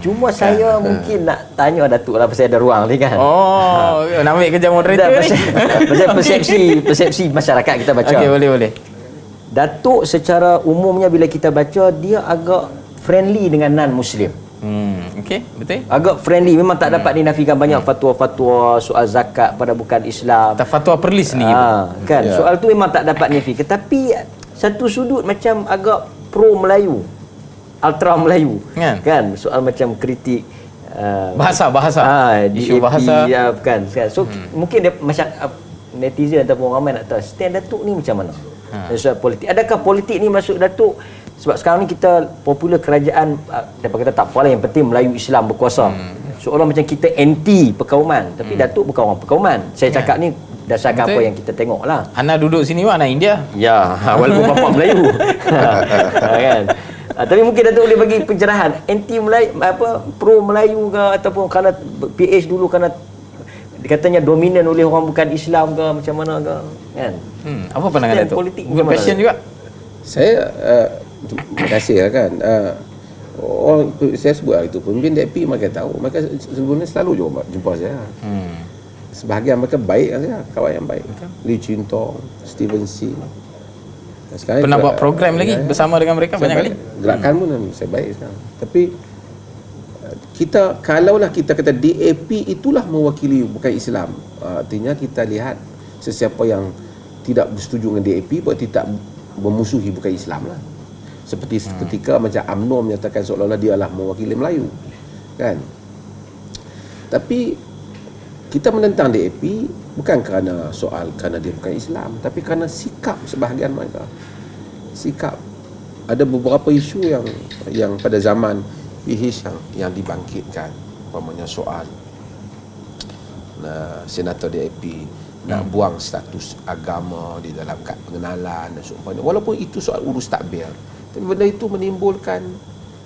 Cuma saya mungkin nak tanya Datuk lah pasal ada ruang ni kan. Oh, nak ambil kerja moderator ni. Pasal persepsi masyarakat kita baca. Okey, boleh. Datuk secara umumnya bila kita baca dia agak friendly dengan non-Muslim. Okey, betul. Agak friendly, memang tak dapat dinafikan banyak fatwa-fatwa soal zakat pada bukan Islam. Fatwa Perlis ni. Kan, soal tu memang tak dapat dinafikan. Tapi satu sudut macam agak pro Melayu. Ultra Melayu kan soal macam kritik bahasa isu DAP, bahasa kan. So mungkin dia masyarakat netizen ataupun ramai nak tahu stand Datuk ni macam mana soal politik. Adakah politik ni masuk Datuk sebab sekarang ni kita popular kerajaan dapat kata tak apalah, yang penting Melayu Islam berkuasa. Seolah macam kita anti perkauman, tapi Datuk bukan orang perkauman. Saya cakap ni dasarkan apa yang kita tengok lah. Ana duduk sini anak India. Ya, walaupun bapa Melayu. Kan. Tapi mungkin Datuk boleh bagi pencerahan anti Melayu pro Melayu ke, ataupun kerana PH dulu kerana katanya dominan oleh orang bukan Islam ke, macam mana ke kan. Apa pandangan Datuk? Politik bukan passion juga. Saya terima kasih lah kan. Orang saya sebut lah itu pemimpin DAP mereka tahu, mereka sebelumnya selalu jumpa saya. Sebahagian mereka baik kan saya, kawan yang baik. Lee Chin Tong, Steven C. Sekarang pernah buat program lagi bersama dengan mereka banyak kali. Gerakan pun saya baik sekarang. Tapi kita kalaulah kita kata DAP itulah mewakili bukan Islam, artinya kita lihat sesiapa yang tidak bersetuju dengan DAP pun tidak memusuhi bukan Islam lah. Seperti ketika macam UMNO menyatakan seolah-olah dia lah mewakili Melayu kan. Tapi kita menentang DAP bukan kerana dia bukan Islam, tapi kerana sikap sebahagian mereka. Sikap. Ada beberapa isu yang pada zaman PH yang dibangkitkan, umpamanya soal senator DAP nak buang status agama di dalam kad pengenalan dan seumpamanya. Walaupun itu soal urus takbir, tapi benda itu menimbulkan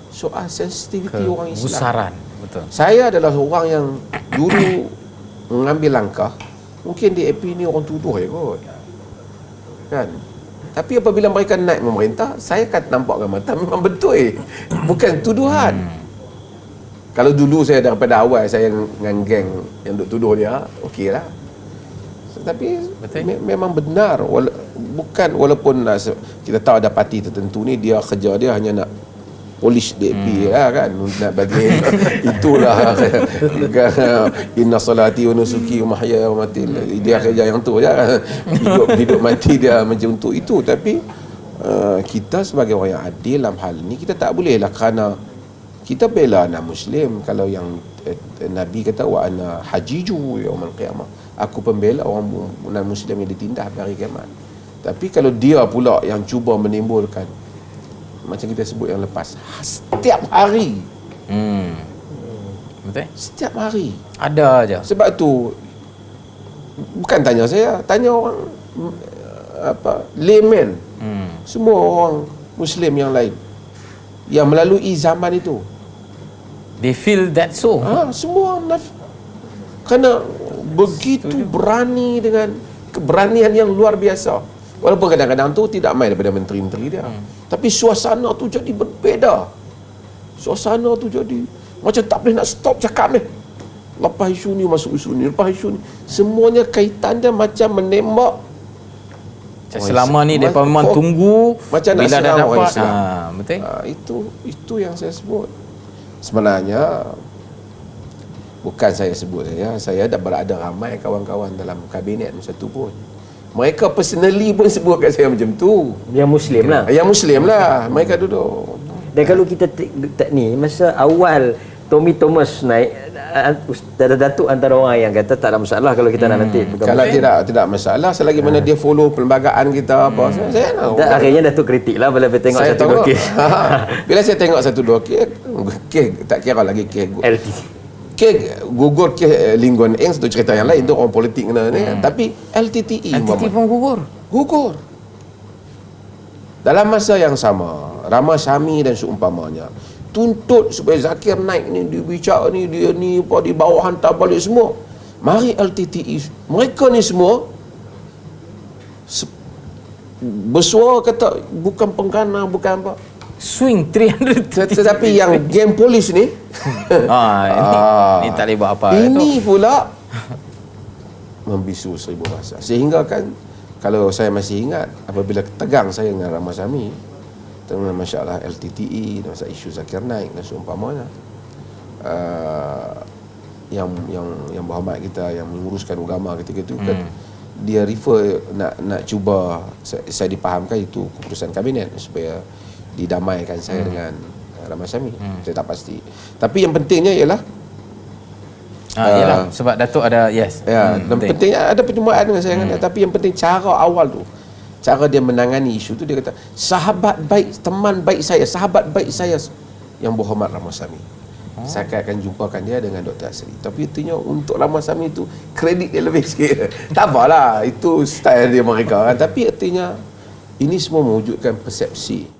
soal sensitiviti orang Islam. Kebesaran, betul. Saya adalah seorang yang dulu mengambil langkah, mungkin DAP ni orang tuduh kot kan, tapi apabila mereka naik memerintah, saya akan nampakkan mata memang betul bukan tuduhan. Kalau dulu saya daripada awal saya dengan geng yang duk tuduh dia, okey lah. Tapi memang benar, bukan walaupun kita tahu ada parti tertentu ni dia kerja dia hanya nak polish DAP lah kan, nak bagi itulah inna salati wa nusuki wa mahyaya wa mati, dia kerja yang tu je hidup mati dia macam untuk itu. Tapi kita sebagai orang yang adil dalam hal ni, kita tak boleh lah kerana kita bela anak Muslim. Kalau yang Nabi kata wa ana hajiju yaumul qiyamah, aku pembela orang non Muslim yang ditindas pada hari kiamat. Tapi kalau dia pula yang cuba menimbulkan macam kita sebut yang lepas, setiap hari betul? Setiap hari ada aja. Sebab tu bukan tanya saya, tanya orang layman, semua orang Muslim yang lain yang melalui zaman itu, they feel that so. Semua kerana begitu berani dengan keberanian yang luar biasa. Walaupun kadang-kadang tu tidak main daripada menteri-menteri dia, tapi suasana tu jadi berbeza. Suasana tu jadi macam tak boleh nak stop cakap ni. Lepas isu ni masuk isu ni, lepas isu ni, semuanya kaitan dia macam menembak. Selama ni mereka memang tunggu macam bila dah dapat. Betul. Itu yang saya sebut. Sebenarnya bukan saya sebut saya dah berada ramai kawan-kawan dalam kabinet masa tu pun. Mereka personally pun sebut kat saya macam tu. Yang Muslim lah. Yang Muslim lah. Mereka duduk. Dan kalau kita ni masa awal Tommy Thomas naik, Datuk antara orang yang kata tak ada masalah kalau kita nak nanti. Kalau tidak masalah selagi mana dia follow perlembagaan kita apa. Saya nak. Akhirnya Datuk kritik lah bila tengok satu dua kes. Bila saya tengok satu dua kes, tak kira lagi kes LT. Gugur ke Linggon Eng, satu cerita yang lain tu orang politik kena ni kan. Tapi LTTE pun gugur dalam masa yang sama. Rama Syami dan seumpamanya tuntut supaya Zakir naik ni, dia bicara ni, dia ni apa, di bawah hantar balik semua. Mari LTTE, mereka ni semua bersuara kata bukan penggana, bukan apa. swing 300. Tetapi yang geng polis ni Ini tak boleh buat apa. ini pula membisu seribu bahasa. Sehingga kan kalau saya masih ingat apabila tegang saya dengan Ramasamy tentang masalah LTTE, masalah isu Zakir Naik dan seumpamanya, yang berhormat kita yang menguruskan agama ketika itu kan dia refer nak cuba saya dipahamkan itu keputusan kabinet supaya didamaikan saya dengan Ramasamy. Saya tak pasti. Tapi yang pentingnya ialah Yalah, sebab Datuk ada yes. ya, dan pentingnya ada perjumpaan dengan saya kan. Tapi yang penting cara awal tu, cara dia menangani isu tu, dia kata sahabat baik, teman baik saya, sahabat baik saya yang berhormat Ramasamy. Saya akan jumpakan dia dengan Dr. Asri. Tapi itunya untuk Ramasamy tu kredit dia lebih sikit. Tak apalah, itu style dia mereka kan. Tapi artinya ini semua mewujudkan persepsi